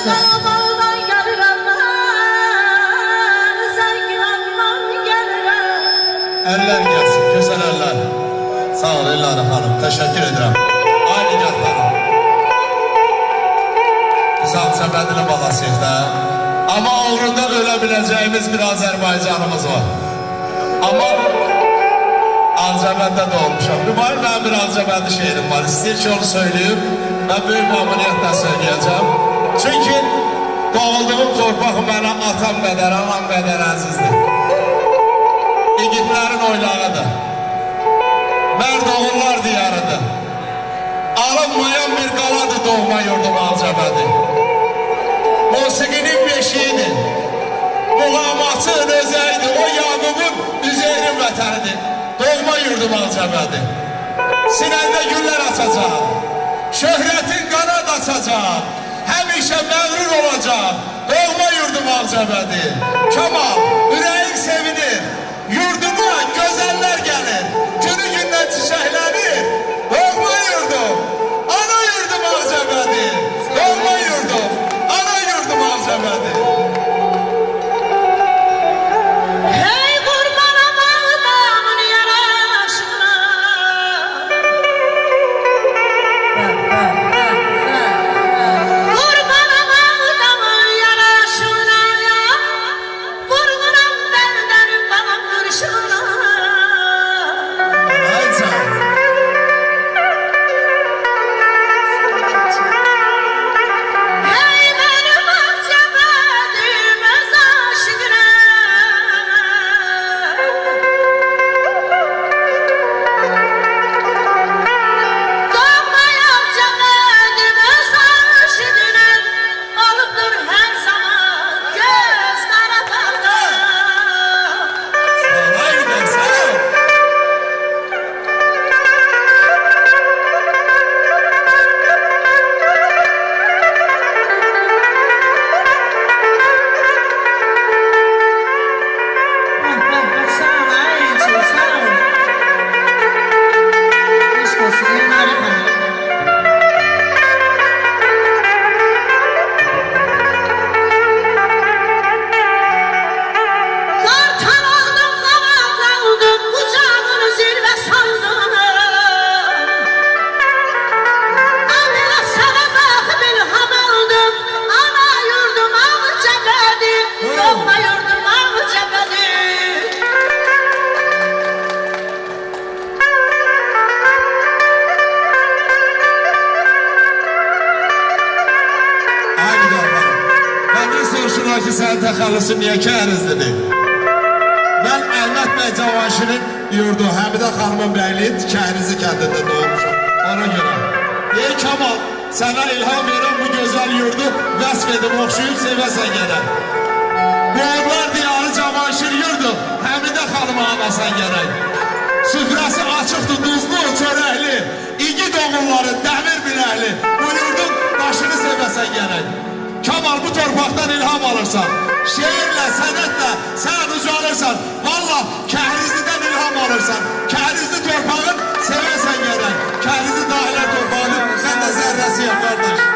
Qarabağdan gəlirəm mən, Zəngilandan gəlirəm. Əllər gəlsin, gözəl əllər. Sağ ol Elnarə xanım, təşəkkür edirəm. Ay Nigar xanım. Biz Ağcabədinin balasıyıq da. Amma uğrunda ölə biləcəyimiz bir Azərbaycanımız var. Amma Ağcabəddə doğmuşam. Mübarək mənim bir Ağcabədli şeirim var. İstəyir ki onu söyləyib, mən böyük məmnuniyyətlə söyləyəcəm. Çünki doğulduğum torpaq mənə atam qədər, anam qədər əzizdir. İgidlərin oylağıdır. Mərd oğullar diyarıdır. Alınmayan bir qaladır doğma yurdum Ağcabədi. Musiqinin beşiyidir. Muğamatın özəyidir. O Yaqubun Üzeyrin vətənidir. Doğma yurdum Ağcabədi. Sinəndə güllər açacaq. Şöhrətin qanad açacaq. Həmişə məğrur olacaq. Doğma yurdum Ağcabədi. Kemal, ürəyin sevinir. Yurduma gözəller gəlir. Günü gündən çiçəklənir. Doğma yurdum, ana yurdum Ağcabədi. Doğma yurdum, ana yurdum Ağcabədi. Hey qurbanam Ağdamın yaraşına. Qurbanam Ağdamın yaraşına ya. Vurğunam bəndən bana qırşına. Hey benim Ağcabədim öz aşığına. Doğma Ağcabədim öz aşığına. Alıbdır hər zaman göz qarabağda. Haydi sağ ol. Sağ ol Ayşe, sağ ol. Aşk olsun Elnarə xanım. Qartal oldum, qavaq oldum, qucağını zirvə saldım. Allah sana baxıb ilham aldım. Ana yurdum Ağcabədi, doğma yurdum Ağcabədi. Ay Nigar xanım, məndən soruşurlar ki, sənin təxəllüsün niyə kərizlidir? Mən Əlmət bəy Cavanşirin yurdu, Həmidə xanımın bəyliyi Kəhrizi kəndində doğmuşam. Ona görə. Ey Kemal, sənə ilham verən bu gözəl yurdu vəsf edim, oxşuyub sevəsən gərək. Boğullar diyarı Cavanşir yurdu, Həmidə xanıma anasan gərək. Süfrəsi açıqdır, duzlu, çörəkli, igid oğulları, dəmir biləkli. Bu yurdun daşını sevəsən gərək. Kemal, bu torpaqdan ilham alırsan, şeirlə, sənətlə sən ucalırsan. Valla Kəhrizlidən ilham alırsan. Kəhrizli torpağın sevəsən gərək. Kəhrizli dahilər torpağını sən də zərrəsiyəm qardaş.